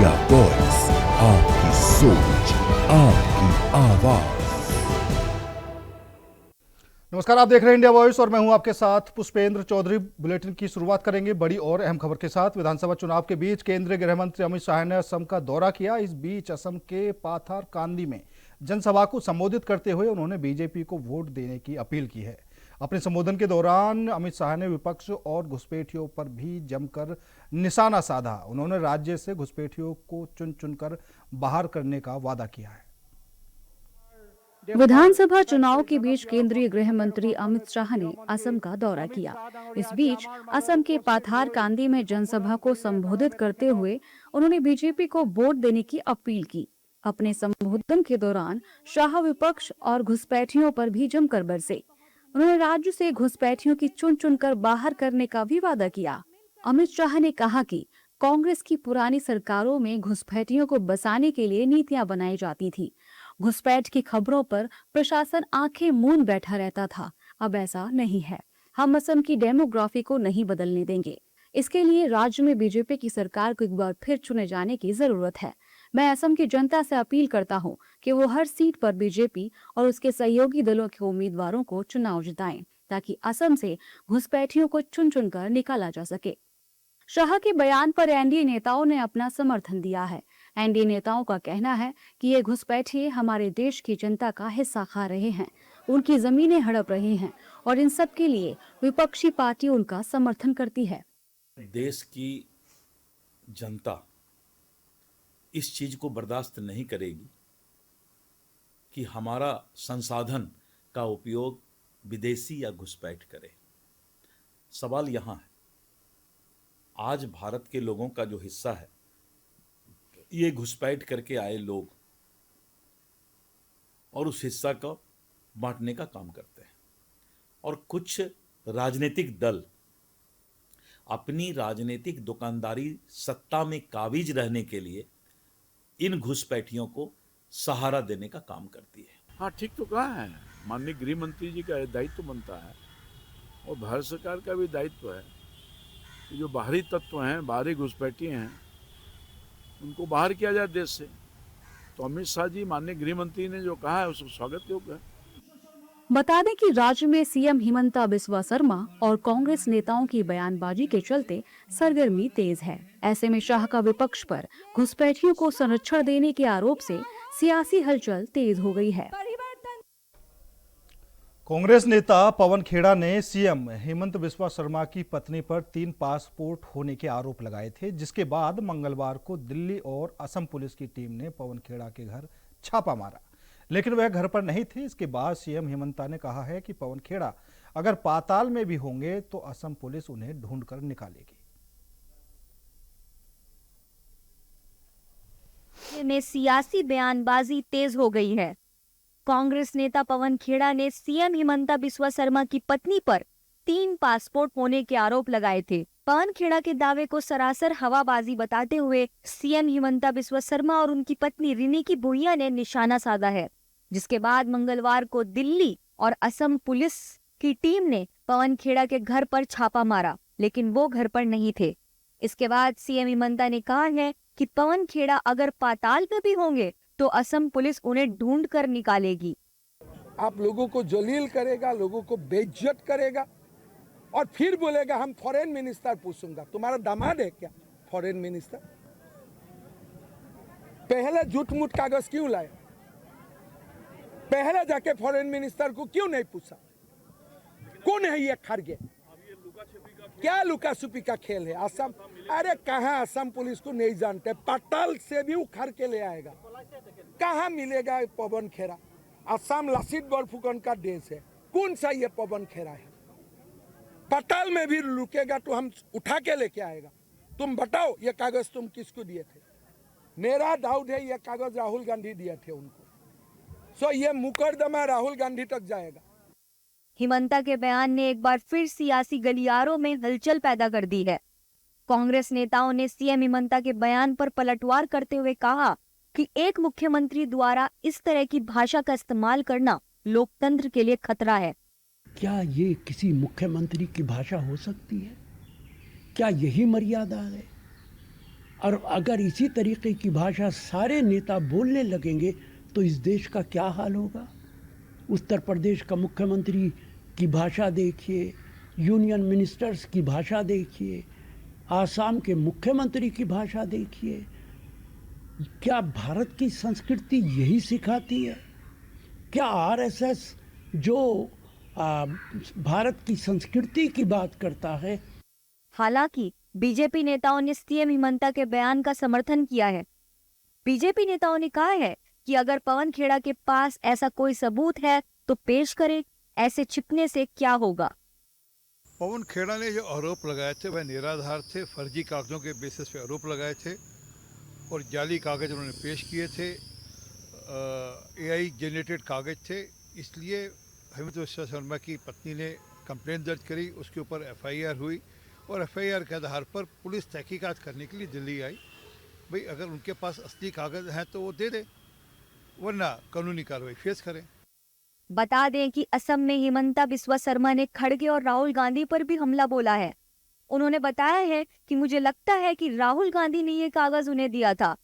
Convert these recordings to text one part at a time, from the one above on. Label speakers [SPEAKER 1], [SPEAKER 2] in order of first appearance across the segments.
[SPEAKER 1] India voice, आपकी सोच, आपकी आवाज।
[SPEAKER 2] नमस्कार, आप देख रहे हैं इंडिया वॉइस और मैं हूं आपके साथ पुष्पेंद्र चौधरी। बुलेटिन की शुरुआत करेंगे बड़ी और अहम खबर के साथ। विधानसभा चुनाव के बीच केंद्रीय गृह मंत्री अमित शाह ने असम का दौरा किया। इस बीच असम के पाथार कांदी में जनसभा को संबोधित करते हुए उन्होंने बीजेपी को वोट देने की अपील की है। अपने संबोधन के दौरान अमित शाह ने विपक्ष और घुसपैठियों पर भी जमकर निशाना साधा। उन्होंने राज्य से घुसपैठियों को चुन चुनकर बाहर करने का वादा किया है।
[SPEAKER 3] विधानसभा चुनाव के बीच केंद्रीय गृह मंत्री अमित शाह ने असम का दौरा किया। इस बीच असम के पाथार कांदी में जनसभा को संबोधित करते हुए उन्होंने बीजेपी को वोट देने की अपील की। अपने संबोधन के दौरान शाह विपक्ष और घुसपैठियों पर भी जमकर बरसे। उन्होंने राज्य से घुसपैठियों की चुन चुनकर बाहर करने का भी वादा किया। अमित शाह ने कहा कि कांग्रेस की पुरानी सरकारों में घुसपैठियों को बसाने के लिए नीतियां बनाई जाती थी। घुसपैठ की खबरों पर प्रशासन आंखें मूंद बैठा रहता था। अब ऐसा नहीं है। हम असम की डेमोग्राफी को नहीं बदलने देंगे। इसके लिए राज्य में बीजेपी की सरकार को एक बार फिर चुने जाने की जरूरत है। मैं असम की जनता से अपील करता हूं कि वो हर सीट पर बीजेपी और उसके सहयोगी दलों के उम्मीदवारों को चुनाव जिताएं, ताकि असम से घुसपैठियों को चुन चुनकर निकाला जा सके। शाह के बयान पर एनडीए नेताओं ने अपना समर्थन दिया है। एनडीए नेताओं का कहना है कि ये घुसपैठिए हमारे देश की जनता का हिस्सा खा रहे हैं, उनकी जमीनें हड़प रहे हैं और इन सब के लिए विपक्षी पार्टी उनका समर्थन करती है।
[SPEAKER 4] देश की जनता इस चीज को बर्दाश्त नहीं करेगी कि हमारा संसाधन का उपयोग विदेशी या घुसपैठ करे। सवाल यहाँ है, आज भारत के लोगों का जो हिस्सा है ये घुसपैठ करके आए लोग और उस हिस्सा को बांटने का काम करते हैं। और कुछ राजनीतिक दल अपनी राजनीतिक दुकानदारी सत्ता में काबिज रहने के लिए इन घुसपैठियों को सहारा देने का काम करती है।
[SPEAKER 5] हाँ, ठीक तो कहा है। माननीय गृह मंत्री जी का दायित्व बनता है और भारत सरकार का भी दायित्व है कि जो बाहरी तत्व हैं, बाहरी घुसपैठी हैं, उनको बाहर किया जाए देश से। तो अमित शाह जी, माननीय गृह मंत्री ने जो कहा है उसको स्वागत योग्य है।
[SPEAKER 3] बता दें कि राज्य में सीएम हिमंता बिस्वा शर्मा और कांग्रेस नेताओं की बयानबाजी के चलते सरगर्मी तेज है। ऐसे में शाह का विपक्ष पर घुसपैठियों को संरक्षण देने के आरोप से सियासी हलचल तेज हो गई है।
[SPEAKER 2] कांग्रेस नेता पवन खेड़ा ने सीएम हेमंत बिस्वा शर्मा की पत्नी पर 3 पासपोर्ट होने के आरोप लगाए थे, जिसके बाद मंगलवार को दिल्ली और असम पुलिस की टीम ने पवन खेड़ा के घर छापा मारा, लेकिन वह घर पर नहीं थे। इसके बाद सीएम हेमंता ने कहा है कि पवन खेड़ा अगर पाताल में भी होंगे तो असम पुलिस उन्हें ढूंढकर निकालेगी।
[SPEAKER 6] में सियासी बयानबाजी तेज हो गई है। कांग्रेस नेता पवन खेड़ा ने सीएम हिमंता बिस्वा शर्मा की पत्नी पर 3 पासपोर्ट होने के आरोप लगाए थे। पवन खेड़ा के दावे को सरासर हवाबाजी बताते हुए सीएम हिमंता बिस्वा शर्मा और उनकी पत्नी रिनिकी भुइयां ने निशाना साधा है, जिसके बाद मंगलवार को दिल्ली और असम पुलिस की टीम ने पवन खेड़ा के घर पर छापा मारा, लेकिन वो घर पर नहीं थे। इसके बाद सीएम हिमंता ने कहा है कि पवन खेड़ा अगर पाताल में भी होंगे तो असम पुलिस उन्हें ढूंढ कर निकालेगी।
[SPEAKER 7] आप लोगों को जलील करेगा, लोगों को बेइज्जत करेगा और फिर बोलेगा हम फॉरेन मिनिस्टर पूछूंगा। तुम्हारा दामाद है क्या फॉरेन मिनिस्टर? पहले झूठ मूठ कागज क्यों लाए? पहले जाके फॉरेन मिनिस्टर को क्यों नहीं पूछा? कौन है ये खड़गे? क्या लुका छुपी का खेल है? असम, अरे कहाँ असम पुलिस को नहीं जानते? पाताल से भी उखाड़ के ले आएगा। कहाँ मिलेगा पवन खेड़ा? असम लसित बरफुकन का देश है। कौन सा ये पवन खेड़ा है? पाताल में भी लुकेगा तो हम उठा के लेके आएगा। तुम बताओ ये कागज तुम किसको दिए थे? मेरा डाउट है ये कागज राहुल गांधी दिए थे उनको। सो ये मुकदमा राहुल गांधी तक जाएगा।
[SPEAKER 6] हिमंता के बयान ने एक बार फिर सियासी गलियारों में हलचल पैदा कर दी है। कांग्रेस नेताओं ने सीएम हिमंता के बयान पर पलटवार करते हुए कहा कि एक मुख्यमंत्री द्वारा इस तरह की भाषा का इस्तेमाल करना लोकतंत्र के लिए खतरा है।
[SPEAKER 8] क्या ये किसी मुख्यमंत्री की भाषा हो सकती है? क्या यही मर्यादा है? और अगर इसी तरीके की भाषा सारे नेता बोलने लगेंगे तो इस देश का क्या हाल होगा। उत्तर प्रदेश का मुख्यमंत्री की भाषा देखिए, यूनियन मिनिस्टर्स की भाषा देखिए, आसाम के मुख्यमंत्री की भाषा देखिए। क्या भारत की संस्कृति यही सिखाती है? क्या आरएसएस जो भारत की संस्कृति की बात करता है?
[SPEAKER 6] हालांकि बीजेपी नेताओं ने सीएम हिमंता के बयान का समर्थन किया है। बीजेपी नेताओं ने कहा है कि अगर पवन खेड़ा के पास ऐसा कोई सबूत है तो पेश करे, ऐसे छिपने से क्या होगा।
[SPEAKER 9] पवन खेड़ा ने जो आरोप लगाए थे वह निराधार थे, फर्जी कागजों के बेसिस पे आरोप लगाए थे और जाली कागज उन्होंने पेश किए थे, एआई जनरेटेड कागज थे। इसलिए हेमंत बिस्वा शर्मा की पत्नी ने कंप्लेंट दर्ज करी, उसके ऊपर एफआईआर हुई और एफआईआर के आधार पर पुलिस तहकीकात करने के लिए दिल्ली आई। भाई अगर उनके पास असली कागज हैं तो वो दे दे, वरना कानूनी कार्रवाई फेस करें।
[SPEAKER 6] बता दें कि असम में हिमंता बिस्वा शर्मा ने खड़गे और राहुल गांधी पर भी हमला बोला है। उन्होंने बताया है कि मुझे लगता है कि राहुल गांधी ने ये कागज उन्हें दिया था।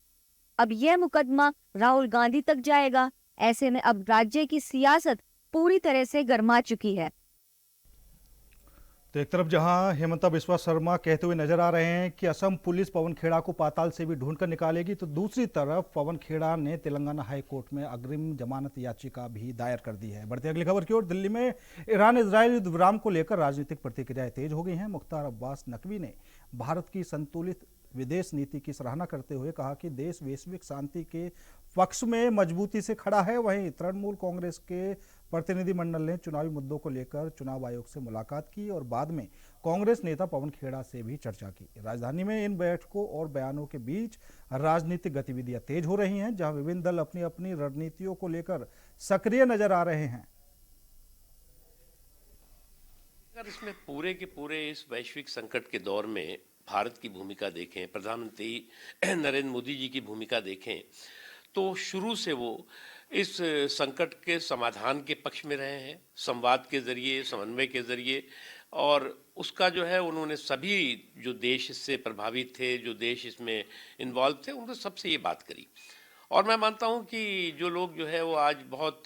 [SPEAKER 6] अब यह मुकदमा राहुल गांधी तक जाएगा। ऐसे में अब राज्य की सियासत पूरी तरह से गर्मा चुकी है।
[SPEAKER 2] तो एक तरफ जहां हेमंता बिस्वा शर्मा कहते हुए नजर आ रहे हैं कि असम पुलिस पवन खेड़ा को पाताल से भी ढूंढकर निकालेगी, तो दूसरी तरफ पवन खेड़ा ने तेलंगाना हाई कोर्ट में अग्रिम जमानत याचिका भी दायर कर दी है। बढ़ती अगली खबर की ओर। दिल्ली में ईरान इजरायल युद्ध विराम को लेकर राजनीतिक प्रतिक्रियाएं तेज हो गई हैं। मुख्तार अब्बास नकवी ने भारत की संतुलित विदेश नीति की सराहना करते हुए कहा कि देश वैश्विक शांति के पक्ष में मजबूती से खड़ा है। वहीं तृणमूल कांग्रेस के प्रतिनिधिमंडल ने चुनावी मुद्दों को लेकर चुनाव आयोग से मुलाकात की और बाद में कांग्रेस नेता पवन खेड़ा से भी चर्चा की। राजधानी में इन बैठकों और बयानों के बीच राजनीतिक गतिविधियां तेज हो रही हैं, जहां विभिन्न दल अपनी अपनी रणनीतियों को लेकर सक्रिय नजर आ रहे हैं।
[SPEAKER 10] अगर इसमें पूरे के पूरे इस वैश्विक संकट के दौर में भारत की भूमिका देखें, प्रधानमंत्री नरेंद्र मोदी जी की भूमिका देखें, तो शुरू से वो इस संकट के समाधान के पक्ष में रहे हैं, संवाद के जरिए, समन्वय के जरिए। और उसका जो है उन्होंने सभी जो देश इससे प्रभावित थे, जो देश इसमें इन्वॉल्व थे, उनसे सबसे ये बात करी। और मैं मानता हूँ कि जो लोग जो है वो आज बहुत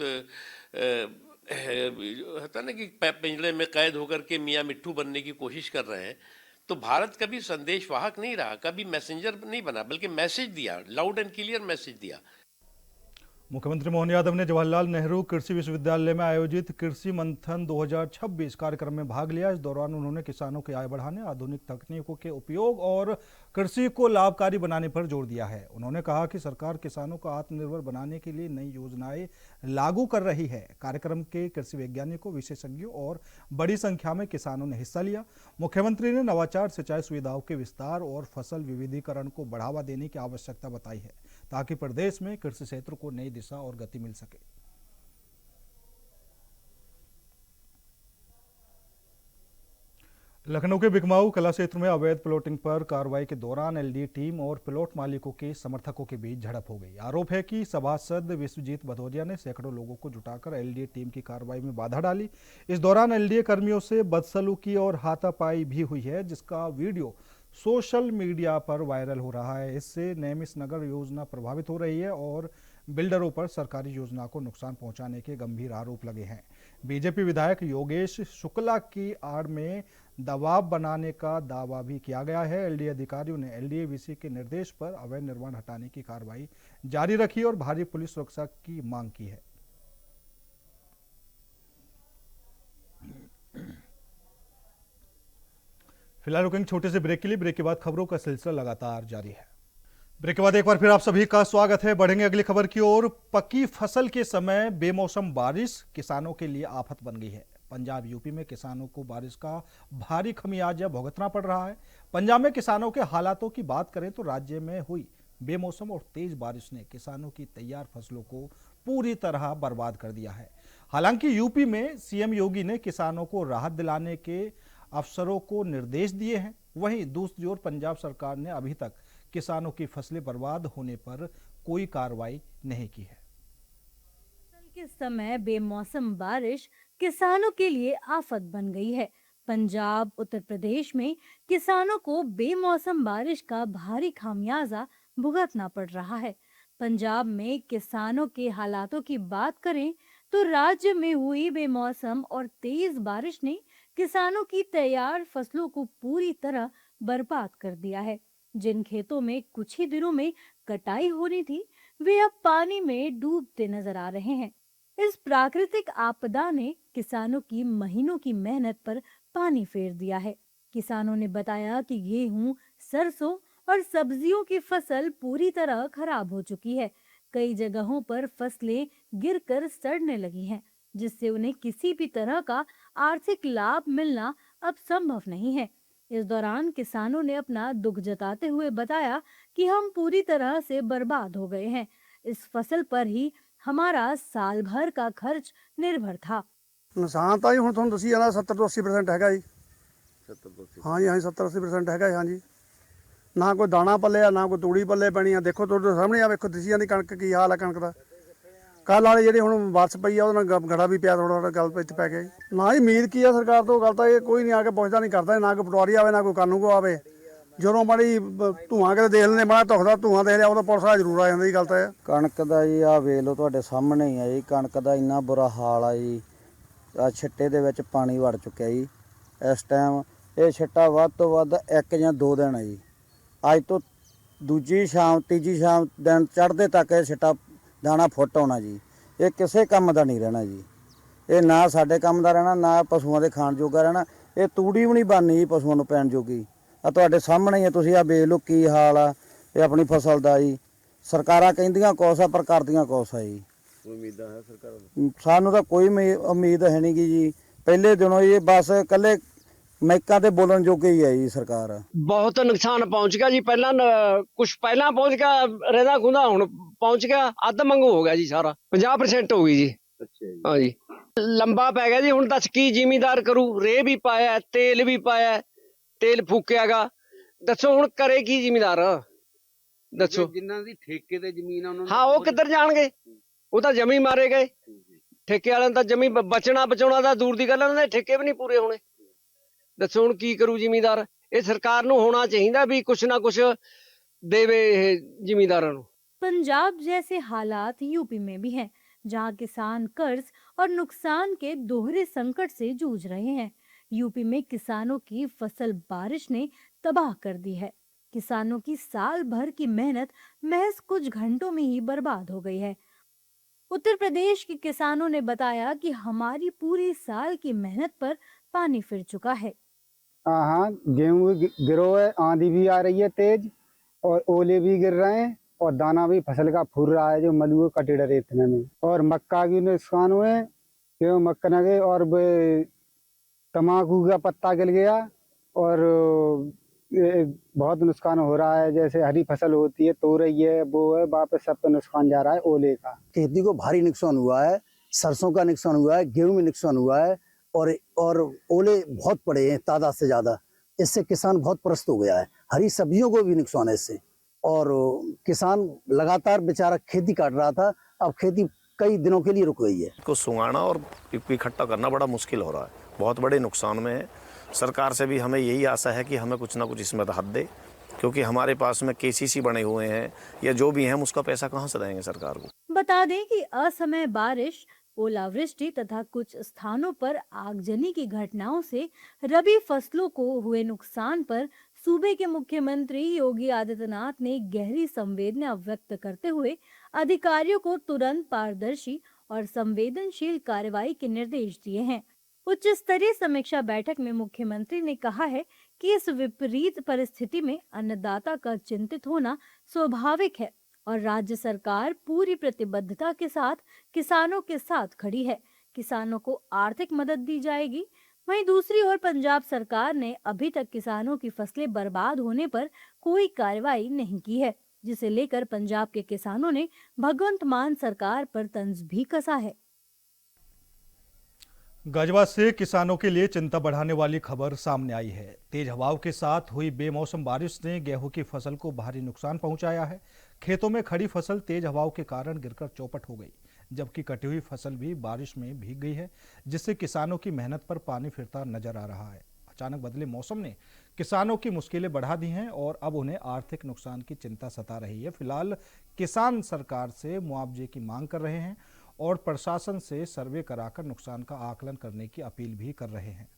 [SPEAKER 10] होता है ना कि पिंजड़े में कैद होकर के मियाँ मिट्ठू बनने की कोशिश कर रहे हैं, तो भारत कभी संदेशवाहक नहीं रहा, कभी मैसेंजर नहीं बना, बल्कि मैसेज दिया, लाउड एंड क्लियर मैसेज दिया।
[SPEAKER 2] मुख्यमंत्री मोहन यादव ने जवाहरलाल नेहरू कृषि विश्वविद्यालय में आयोजित कृषि मंथन 2026 कार्यक्रम में भाग लिया। इस दौरान उन्होंने किसानों की आय बढ़ाने, आधुनिक तकनीकों के उपयोग और कृषि को लाभकारी बनाने पर जोर दिया है। उन्होंने कहा कि सरकार किसानों को आत्मनिर्भर बनाने के लिए नई योजनाएं लागू कर रही है। कार्यक्रम के कृषि वैज्ञानिकों, विशेषज्ञों और बड़ी संख्या में किसानों ने हिस्सा लिया। मुख्यमंत्री ने नवाचार, सिंचाई सुविधाओं के विस्तार और फसल विविधीकरण को बढ़ावा देने की आवश्यकता बताई है, ताकि प्रदेश में कृषि क्षेत्र को नई दिशा और गति मिल सके। लखनऊ के बिकमाऊ कला क्षेत्र में अवैध प्लॉटिंग पर कार्रवाई के दौरान एलडीए टीम और प्लॉट मालिकों के समर्थकों के बीच झड़प हो गई। आरोप है कि सभासद विश्वजीत भदौरिया ने सैकड़ों लोगों को जुटाकर एलडीए टीम की कार्रवाई में बाधा डाली। इस दौरान एलडीए कर्मियों से बदसलूकी और हाथापाई भी हुई है, जिसका वीडियो सोशल मीडिया पर वायरल हो रहा है। इससे नेमिस नगर योजना प्रभावित हो रही है और बिल्डरों पर सरकारी योजना को नुकसान पहुंचाने के गंभीर आरोप लगे हैं। बीजेपी विधायक योगेश शुक्ला की आड़ में दबाव बनाने का दावा भी किया गया है। एलडीए अधिकारियों ने एलडीए वीसी के निर्देश पर अवैध निर्माण हटाने की कार्रवाई जारी रखी और भारी पुलिस सुरक्षा की मांग की है। फिलहाल रुकेंगे छोटे से ब्रेक के लिए। ब्रेक के बाद खबरों का सिलसिला लगातार जारी है। ब्रेक के बाद एक बार फिर आप सभी का स्वागत है। बढ़ेंगे अगली खबर की ओर। पकी फसल के समय बेमौसम बारिश किसानों के लिए आफत बन गई है। पंजाब यूपी में किसानों को बारिश का भारी खमियाजा भुगतना पड़ रहा है। पंजाब में किसानों के हालातों की बात करें तो राज्य में हुई बेमौसम और तेज बारिश ने किसानों की तैयार फसलों को पूरी तरह बर्बाद कर दिया है। हालांकि यूपी में सीएम योगी ने किसानों को राहत दिलाने के अफसरों को निर्देश दिए हैं। वहीं दूसरी ओर पंजाब सरकार ने अभी तक किसानों की फसलें बर्बाद होने पर कोई कार्रवाई नहीं की है।
[SPEAKER 11] के समय बेमौसम बारिश किसानों के लिए आफत बन गई है।
[SPEAKER 6] पंजाब, उत्तर प्रदेश में किसानों को बेमौसम बारिश का भारी खामियाजा भुगतना पड़ रहा है। पंजाब में किसानों के हालातों की बात करें तो राज्य में हुई बेमौसम और तेज बारिश ने किसानों की तैयार फसलों को पूरी तरह बर्बाद कर दिया है। जिन खेतों में कुछ ही दिनों में कटाई होनी थी, वे अब पानी में डूबते नजर आ रहे हैं। इस प्राकृतिक आपदा ने किसानों की महीनों की मेहनत पर पानी फेर दिया है। किसानों ने बताया कि गेहूं, सरसों और सब्जियों की फसल पूरी तरह खराब हो चुकी है। कई जगहों पर फसलें गिरकर सड़ने लगी हैं, जिससे उन्हें किसी भी तरह का आर्थिक लाभ मिलना अब संभव नहीं है। इस दौरान किसानों ने अपना दुख जताते हुए बताया कि हम पूरी तरह से बर्बाद हो गए हैं। इस फसल पर ही हमारा साल भर का खर्च निर्भर था।
[SPEAKER 11] नुकसान तो ਹੁਣ ਤੁਹਾਨੂੰ ਦੱਸੀ ਜਾਣਾ 70 ਤੋਂ 80% ਹੈਗਾ ਜੀ। 70 ਤੋਂ 80 ਹਾਂ ਜੀ, 70-80% ਹੈਗਾ ਹਾਂ ਜੀ। ਨਾ ਕੋਈ ਦਾਣਾ ਪੱਲੇ ਆ, ਨਾ ਕੋਈ ਤੂੜੀ ਪੱਲੇ ਪੈਣੀ ਆ। ਦੇਖੋ ਤੁਹਾਡੇ ਸਾਹਮਣੇ ਆ, ਵੇਖੋ ਦਿਸੀ ਜਾਂਦੀ ਕਣਕ ਕੀ ਹਾਲ ਆ ਕਣਕ ਦਾ। ਕੱਲ ਵਾਲੀ ਜਿਹੜੀ ਹੁਣ ਬਾਰਿਸ਼ ਪਈ ਆ ਉਹਦੇ ਨਾਲ ਗੜਾ ਵੀ ਪਿਆ ਥੋੜਾ ਥੋੜਾ ਗੱਲ ਵਿੱਚ ਪੈ ਗਿਆ ਜੀ। ਨਾ ਹੀ ਉਮੀਦ ਕੀ ਆ ਸਰਕਾਰ ਤੋਂ, ਗੱਲ ਤਾਂ ਇਹ ਕੋਈ ਨਹੀਂ ਆ ਕੇ ਪੁੱਛਦਾ ਨਹੀਂ ਕਰਦਾ, ਨਾ ਕੋਈ ਪਟਵਾਰੀ ਆਵੇ ਨਾ ਕੋਈ ਕਾਨੂੰਨ ਕੋ ਆਵੇ। ਜਦੋਂ ਮਾੜੀ ਧੂਆਂ ਕਿਤੇ ਦੇਖ ਲੈਂਦੇ, ਮਾੜਾ ਧੁਖਦਾ ਧੂਆਂ ਦੇਖ ਲਿਆ ਉਦੋਂ ਪੁਲਿਸ ਵਾਲਾ ਜ਼ਰੂਰ ਆ ਜਾਂਦਾ ਜੀ। ਗੱਲ ਤਾਂ ਇਹ
[SPEAKER 12] ਕਣਕ ਦਾ ਜੀ ਆ ਵੇਖ ਲਓ ਤੁਹਾਡੇ ਸਾਹਮਣੇ ਹੀ ਆ ਜੀ। ਕਣਕ ਦਾ ਇੰਨਾ ਬੁਰਾ ਹਾਲ ਆ ਜੀ। ਆ ਛਿੱਟੇ ਦੇ ਵਿੱਚ ਪਾਣੀ ਵੜ ਚੁੱਕਿਆ ਜੀ। ਇਸ ਟਾਈਮ ਇਹ ਛਿੱਟਾ ਵੱਧ ਤੋਂ ਵੱਧ 1 ਜਾਂ 2 ਦਿਨ ਆ ਜੀ। ਅੱਜ ਤੋਂ ਦੂਜੀ ਸ਼ਾਮ ਤੀਜੀ ਸ਼ਾਮ ਦਿਨ ਚੜ੍ਹਦੇ ਤੱਕ ਇਹ ਛਿੱਟਾ ਦਾਣਾ ਫੁੱਟ ਆਉਣਾ ਜੀ। ਇਹ ਕਿਸੇ ਕੰਮ ਦਾ ਨਹੀਂ ਰਹਿਣਾ ਜੀ। ਇਹ ਨਾ ਸਾਡੇ ਕੰਮ ਦਾ ਰਹਿਣਾ, ਨਾ ਪਸ਼ੂਆਂ ਦੇ ਖਾਣ ਜੋਗਾ ਰਹਿਣਾ। ਇਹ ਤੂੜੀ ਵੀ ਨਹੀਂ ਬਣਨੀ ਜੀ ਪਸ਼ੂਆਂ ਨੂੰ ਪੈਣ ਜੋਗੀ। ਆ ਤੁਹਾਡੇ ਸਾਹਮਣੇ ਹੀ ਆ, ਤੁਸੀਂ ਆ ਵੇਖ ਲਓ ਕੀ ਹਾਲ ਆ ਇਹ ਆਪਣੀ ਫਸਲ ਦਾ ਜੀ। ਸਰਕਾਰਾਂ ਕਹਿੰਦੀਆਂ ਕੁਛ ਆ ਪਰ ਕਰਦੀਆਂ ਕੁਛ ਆ ਜੀ।
[SPEAKER 13] ਉਮੀਦਾਂ ਹੈ ਸਰਕਾਰ ਨੂੰ?
[SPEAKER 12] ਸਾਨੂੰ ਤਾਂ ਕੋਈ ਉਮੀਦ ਹੈ ਨਹੀਂ ਗੀ ਜੀ। ਪਹਿਲੇ ਦਿਨੋਂ ਇਹ ਬਸ ਇਕੱਲੇ ਮੈਕਾਂ ਤੇ ਬੋਲਣ ਜੋਗੇ ਹੀ ਹੈ ਜੀ ਸਰਕਾਰ।
[SPEAKER 14] ਬਹੁਤ ਨੁਕਸਾਨ ਪਹੁੰਚ ਗਿਆ ਜੀ। ਪਹਿਲਾਂ ਕੁਝ ਪਹਿਲਾਂ ਪਹੁੰਚ ਗਿਆ ਰਹਿੰਦਾ ਖੁੰਦਾ, ਹੁਣ ਪਹੁੰਚ ਗਿਆ ਅੱਧ ਮੰਗੂ ਹੋ ਗਿਆ ਜੀ। ਸਾਰਾ 50% ਹੋ ਗਈ ਜੀ।
[SPEAKER 13] ਅੱਛਾ ਜੀ।
[SPEAKER 14] ਹਾਂ ਜੀ, ਲੰਬਾ ਪੈ ਗਿਆ ਜੀ। ਹੁਣ ਦੱਸ ਕੀ ਜ਼ਿਮੀਂਦਾਰ ਕਰੂ? ਰੇ ਵੀ ਪਾਇਆ, ਤੇਲ ਵੀ ਪਾਇਆ, ਤੇਲ ਫੂਕਿਆਗਾ। ਦੱਸੋ ਹੁਣ ਕਰੇ ਕੀ ਜ਼ਿਮੀਂਦਾਰ? ਦੱਸੋ
[SPEAKER 13] ਜਿਨ੍ਹਾਂ ਦੀ ਠੇਕੇ ਤੇ ਜ਼ਮੀਨ ਆ ਉਹਨਾਂ ਨੂੰ
[SPEAKER 14] ਹਾਂ ਉਹ ਕਿੱਧਰ ਜਾਣਗੇ? ਉਹ ਤਾਂ ਜਮੀ ਮਾਰੇ ਗਏ। ਠੇਕੇ ਵਾਲਿਆਂ ਨੂੰ ਤਾਂ ਜਮੀ ਬਚਣਾ ਬਚਾਉਣਾ ਤਾਂ ਦੂਰ ਦੀ ਗੱਲ ਆ, ਉਹਨਾਂ ਦੇ ਠੇਕੇ ਵੀ ਨਹੀਂ ਪੂਰੇ ਹੋਣੇ। ਦੱਸੋ ਹੁਣ ਕੀ ਕਰੂ ਜ਼ਿਮੀਂਦਾਰ? ਇਹ ਸਰਕਾਰ ਨੂੰ ਹੋਣਾ ਚਾਹੀਦਾ ਵੀ कुछ ना कुछ देवे ਜ਼ਿਮੀਂਦਾਰਾਂ ਨੂੰ।
[SPEAKER 6] पंजाब जैसे हालात यूपी में भी हैं, जहां किसान कर्ज और नुकसान के दोहरे संकट से जूझ रहे हैं। यूपी में किसानों की फसल बारिश ने तबाह कर दी है। किसानों की साल भर की मेहनत महज कुछ घंटों में ही बर्बाद हो गई है। उत्तर प्रदेश के किसानों ने बताया कि हमारी पूरी साल की मेहनत पर पानी फिर चुका है।
[SPEAKER 15] हाँ, गेहूँ गिरो है, आंधी भी आ रही है तेज और ओले भी गिर रहे हैं और दाना भी फसल का फूल रहा है जो मलुए कटे डरे इतने में। और मक्का की नुकसान हुए, गेहूँ मक्का न गए और तम्बाकू का पत्ता गिर गया और बहुत नुकसान हो रहा है। जैसे हरी फसल होती है तो रही है वो है, वापस सब पे नुकसान जा रहा है ओले का।
[SPEAKER 16] खेती को भारी नुकसान हुआ है, सरसों का नुकसान हुआ है, गेहूं में नुकसान हुआ है और ओले बहुत पड़े हैं तादाद से ज़्यादा। इससे किसान बहुत त्रस्त हो गया है। हरी सब्जियों को भी नुकसान है इससे। और किसान लगातार बेचारा खेती काट रहा था, अब खेती कई दिनों के लिए रुक गई है।
[SPEAKER 17] को सुंगाना और इकट्ठा करना बड़ा मुश्किल हो रहा है, बहुत बड़े नुकसान में है। सरकार से भी हमें यही आशा है कि हमें कुछ ना कुछ इसमें राहत दे, क्योंकि हमारे पास में केसीसी बने हुए हैं या जो भी हैं, उसका पैसा कहाँ से देंगे सरकार को।
[SPEAKER 6] बता दें कि असमय बारिश, ओलावृष्टि तथा कुछ स्थानों पर आगजनी की घटनाओं से रबी फसलों को हुए नुकसान पर सूबे के मुख्यमंत्री योगी आदित्यनाथ ने गहरी संवेदना व्यक्त करते हुए अधिकारियों को तुरंत पारदर्शी और संवेदनशील कार्रवाई के निर्देश दिए हैं। उच्च स्तरीय समीक्षा बैठक में मुख्यमंत्री ने कहा है कि इस विपरीत परिस्थिति में अन्नदाता का चिंतित होना स्वाभाविक है और राज्य सरकार पूरी प्रतिबद्धता के साथ किसानों के साथ खड़ी है। किसानों को आर्थिक मदद दी जाएगी। वहीं दूसरी ओर पंजाब सरकार ने अभी तक किसानों की फसलें बर्बाद होने पर कोई कार्रवाई नहीं की है, जिसे लेकर पंजाब के किसानों ने भगवंत मान सरकार पर तंज भी कसा है।
[SPEAKER 2] गाजियाबाद से किसानों के लिए चिंता बढ़ाने वाली खबर सामने आई है। तेज हवाओं के साथ हुई बेमौसम बारिश ने गेहूं की फसल को भारी नुकसान पहुंचाया है। खेतों में खड़ी फसल तेज हवाओं के कारण गिरकर चौपट हो गई, जबकि कटी हुई फसल भी बारिश में भीग गई है, जिससे किसानों की मेहनत पर पानी फिरता नजर आ रहा है। अचानक बदले मौसम ने किसानों की मुश्किलें बढ़ा दी हैं और अब उन्हें आर्थिक नुकसान की चिंता सता रही है। फिलहाल किसान सरकार से मुआवजे की मांग कर रहे हैं और प्रशासन से सर्वे कराकर नुकसान का आकलन करने की अपील भी कर रहे हैं।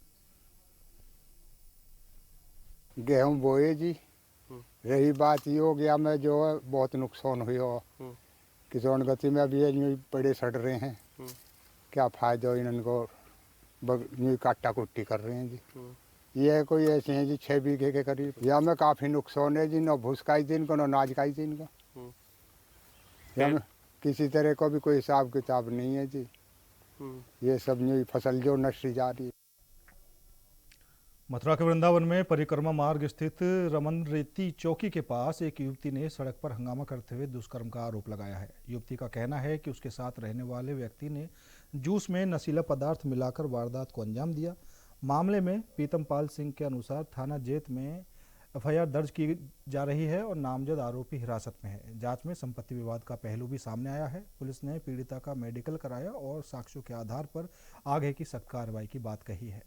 [SPEAKER 15] गेहूं बोए जी, रही बात ये हो गया में जो है बहुत नुकसान हुआ। किसान गति में अभी यूँ बड़े सड़ रहे हैं, क्या फायदा इनको यूँ काटा कुट्टी कर रहे हैं जी। ये कोई ऐसे हैं जी 6 बीघे के करीब, या में काफ़ी नुकसान है जी, न भूस का ही दिन को न अनाज का ही दिन का, या में किसी तरह का भी कोई हिसाब किताब नहीं है जी। ये सब यूँ फसल जो नष्ट जा रही है।
[SPEAKER 2] मथुरा के वृंदावन में परिक्रमा मार्ग स्थित रमन रेती चौकी के पास एक युवती ने सड़क पर हंगामा करते हुए दुष्कर्म का आरोप लगाया है। युवती का कहना है कि उसके साथ रहने वाले व्यक्ति ने जूस में नशीला पदार्थ मिलाकर वारदात को अंजाम दिया। मामले में पीतमपाल सिंह के अनुसार थाना जेत में एफआईआर दर्ज की जा रही है और नामजद आरोपी हिरासत में है। जांच में संपत्ति विवाद का पहलू भी सामने आया है। पुलिस ने पीड़िता का मेडिकल कराया और साक्ष्यों के आधार पर आगे की सख्त कार्रवाई की बात कही है।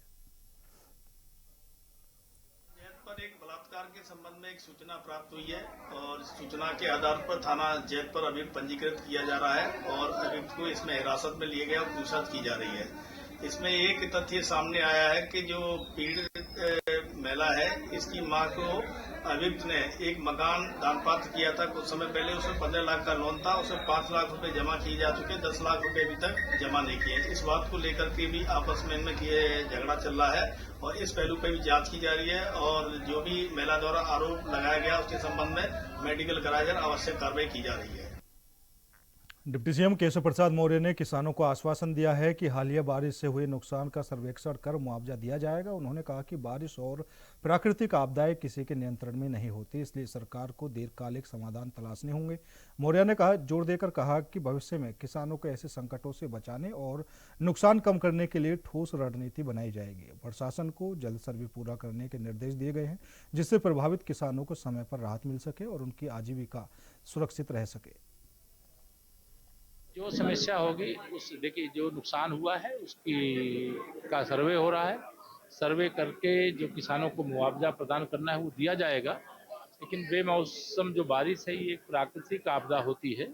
[SPEAKER 18] पर एक बलात्कार के संबंध में एक सूचना प्राप्त हुई है और सूचना के आधार पर थाना जैत पर अभियुक्त पंजीकृत किया जा रहा है और अभियुक्त को इसमें हिरासत में लिए गया और पूछताछ की जा रही है। इसमें एक तथ्य सामने आया है कि जो पीड़ित महिला है, इसकी मां को अभियुक्त ने एक मकान दान पात्र किया था। कुछ समय पहले उसमें 15 लाख का लोन था, उसमें 5 लाख रुपए जमा किए जा चुके, 10 लाख रुपए अभी तक जमा नहीं किए। इस बात को लेकर के भी आपस में इनमें झगड़ा चल रहा है और इस पहलू पर भी जांच की जा रही है और जो भी महिला द्वारा आरोप लगाया गया उसके संबंध में मेडिकल कराया जा आवश्यक कार्रवाई की जा रही है।
[SPEAKER 2] डिप्टी सीएम केशव प्रसाद मौर्य ने किसानों को आश्वासन दिया है कि हालिया बारिश से हुए नुकसान का सर्वेक्षण कर मुआवजा दिया जाएगा। उन्होंने कहा कि बारिश और प्राकृतिक आपदाएं किसी के नियंत्रण में नहीं होती, इसलिए सरकार को दीर्घकालिक समाधान तलाशने होंगे। मौर्य ने जोर देकर कहा कि भविष्य में किसानों को ऐसे संकटों से बचाने और नुकसान कम करने के लिए ठोस रणनीति बनाई जाएगी। प्रशासन को जल्द सर्वे पूरा करने के निर्देश दिए गए हैं, जिससे प्रभावित किसानों को समय पर राहत मिल सके और उनकी आजीविका सुरक्षित रह सके।
[SPEAKER 19] जो समस्या होगी उस देखिए जो नुकसान हुआ है उसकी का सर्वे हो रहा है। सर्वे करके जो किसानों को मुआवजा प्रदान करना है वो दिया जाएगा। लेकिन बेमौसम जो बारिश है ये एक प्राकृतिक आपदा होती है,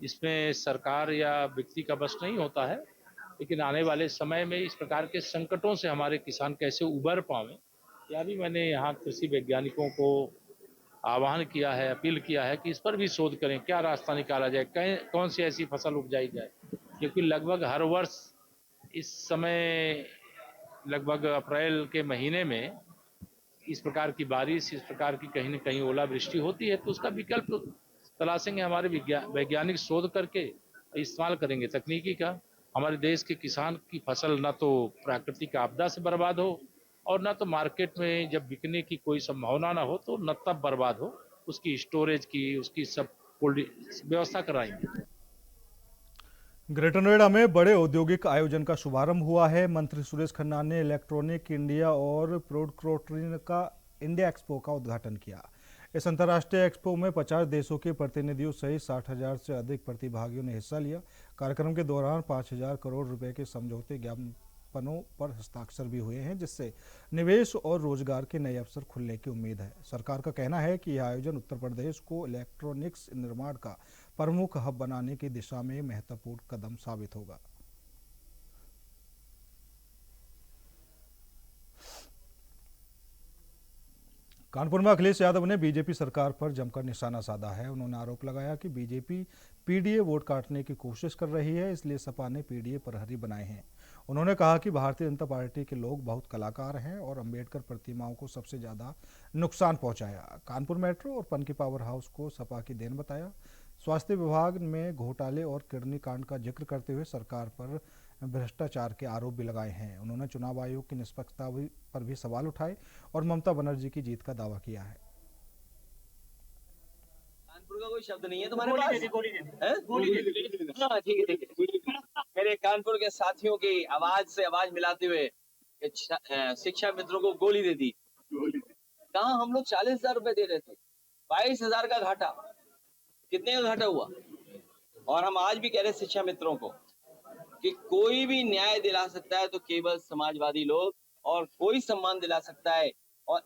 [SPEAKER 19] इसमें सरकार या व्यक्ति का बस नहीं होता है। लेकिन आने वाले समय में इस प्रकार के संकटों से हमारे किसान कैसे उबर पावें, या भी मैंने यहाँ कृषि वैज्ञानिकों को आह्वान किया है, अपील किया है कि इस पर भी शोध करें, क्या रास्ता निकाला जाए, कौन सी ऐसी फसल उपजाई जाए, क्योंकि लगभग हर वर्ष इस समय लगभग अप्रैल के महीने में इस प्रकार की बारिश, इस प्रकार की कहीं न कहीं ओलावृष्टि होती है। तो उसका विकल्प तलाशेंगे, हमारे वैज्ञानिक शोध करके इस्तेमाल करेंगे तकनीकी का। हमारे देश के किसान की फसल न तो प्राकृतिक आपदा से बर्बाद हो और न तो मार्केट में जब बिकने की कोई संभावना ना हो तो न तब बर्बाद हो, उसकी स्टोरेज की, उसकी सब व्यवस्था कराएंगे।
[SPEAKER 2] ग्रेटर नोएडा में बड़े औद्योगिक आयोजन का शुभारंभ हुआ है। मंत्री सुरेश खन्ना ने इलेक्ट्रॉनिक इंडिया और प्रोडक्ट्रोट्रिन का इंडिया एक्सपो का उद्घाटन किया। इस अंतर्राष्ट्रीय एक्सपो में 50 देशों के प्रतिनिधियों सहित 60,000 से अधिक प्रतिभागियों ने हिस्सा लिया। कार्यक्रम के दौरान 5,000 करोड़ रुपए के समझौते ज्ञापनों पर हस्ताक्षर भी हुए हैं, जिससे निवेश और रोजगार के नए अवसर खुलने की उम्मीद है। सरकार का कहना है कि यह आयोजन उत्तर प्रदेश को इलेक्ट्रॉनिक्स निर्माण का प्रमुख हब बनाने की दिशा में महत्वपूर्ण कदम साबित होगा। कानपुर में अखिलेश यादव ने बीजेपी सरकार पर जमकर निशाना साधा है। उन्होंने आरोप लगाया कि बीजेपी पीडीए वोट काटने की कोशिश कर रही है, इसलिए सपा ने पीडीए प्रहरी बनाए हैं। उन्होंने कहा कि भारतीय जनता पार्टी के लोग बहुत कलाकार हैं और अंबेडकर प्रतिमाओं को सबसे ज्यादा नुकसान पहुंचाया। कानपुर मेट्रो और पनकी पावर हाउस को सपा की देन बताया। स्वास्थ्य विभाग में घोटाले और किडनी कांड का जिक्र करते हुए सरकार पर भ्रष्टाचार के आरोप भी लगाए हैं। उन्होंने चुनाव आयोग की निष्पक्षता पर भी सवाल उठाए और ममता बनर्जी की जीत का दावा किया है।
[SPEAKER 20] कानपुर का कोई शब्द नहीं है तुम्हारे पास? हाँ, ठीक है। मेरे कानपुर के साथियों की आवाज से आवाज मिलाते हुए शिक्षा मित्रों को गोली दे दी। कहाँ हम लोग 40,000 रुपए दे रहे थे, 22,000 का घाटा। कितने का घाटा हुआ? और हम आज भी कह रहे शिक्षा मित्रों को कि कोई भी न्याय दिला सकता है तो केवल समाजवादी लोग और कोई सम्मान दिला सकता है, और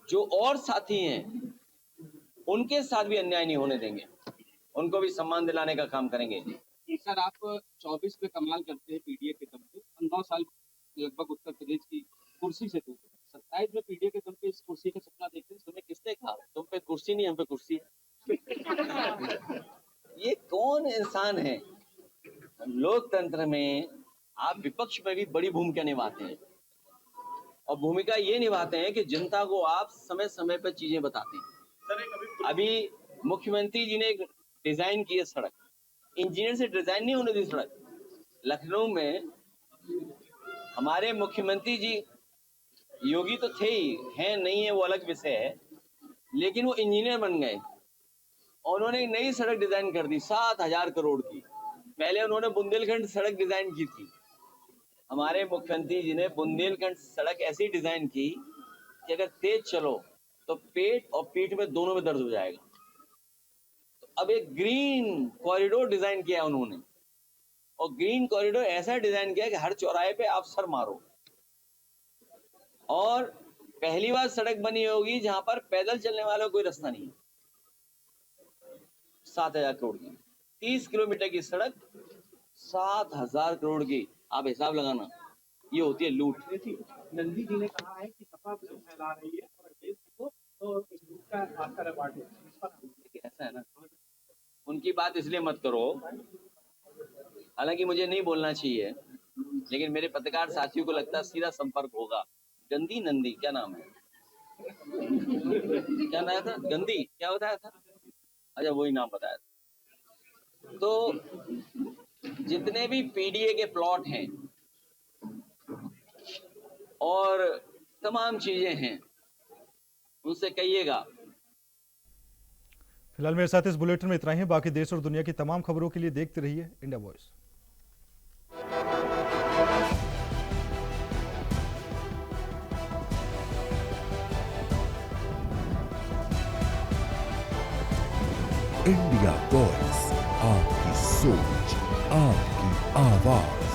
[SPEAKER 20] जो और साथी हैं उनके साथ भी अन्याय नहीं होने देंगे, उनको भी सम्मान दिलाने का काम करेंगे।
[SPEAKER 13] सर आप 24 पे कमाल करते हैं पीडीए के दम पे, 9 साल लगभग उत्तर प्रदेश की कुर्सी से दूर, 27 में पीडीए के दम पे इस कुर्सी का सपना देखते हैं।
[SPEAKER 20] तुम्हें किसने कहा? तुम पे कुर्सी नहीं, हम पे कुर्सी है। ये कौन इंसान है? लोकतंत्र में आप विपक्ष में भी बड़ी भूमिका निभाते हैं, और भूमिका ये निभाते हैं कि जनता को आप समय समय पर चीजें बताते हैं। अभी मुख्यमंत्री जी ने डिजाइन की है सड़क, इंजीनियर से डिजाइन नहीं होने दी सड़क। लखनऊ में हमारे मुख्यमंत्री जी, योगी तो थे ही, हैं नहीं है वो अलग विषय है, लेकिन वो इंजीनियर बन गए। उन्होंने एक नई सड़क डिजाइन कर दी 7,000 करोड़ की। पहले उन्होंने बुंदेलखंड सड़क डिजाइन की थी। हमारे मुख्यमंत्री जी ने बुंदेलखंड सड़क ऐसी डिजाइन की कि अगर तेज चलो तो पेट और पीठ में दोनों में दर्द हो जाएगा। तो अब एक ग्रीन कॉरिडोर डिजाइन किया उन्होंने, और ग्रीन कॉरिडोर ऐसा डिजाइन किया कि हर चौराहे पे आप सर मारो। और पहली बार सड़क बनी होगी जहां पर पैदल चलने वालों को कोई रास्ता नहीं है। 7,000 करोड़ की 30 किलोमीटर की सड़क, 7,000 करोड़ की। आप हिसाब लगाना, ये होती है लूट।
[SPEAKER 13] नंदी जी ने कहा है कि सपा फैला रही है और देश को, तो इस लूट का आस्था बांटे।
[SPEAKER 20] ऐसा है ना, उनकी बात इसलिए मत करो, हालांकि मुझे नहीं बोलना चाहिए, लेकिन मेरे पत्रकार साथियों को लगता है सीधा संपर्क होगा। गंदी नंदी क्या नाम है? क्या नाम था? गंदी क्या बताया था? अच्छा, वही नाम बताया था। तो जितने भी पीडीए के प्लॉट हैं और तमाम चीजें हैं, उनसे कहिएगा।
[SPEAKER 2] फिलहाल मेरे साथ इस बुलेटिन में इतना ही। बाकी देश और दुनिया की तमाम खबरों के लिए देखते रहिए इंडिया वॉइस।
[SPEAKER 1] इंडिया वॉइस, आपकी सोच, आपकी आवाज।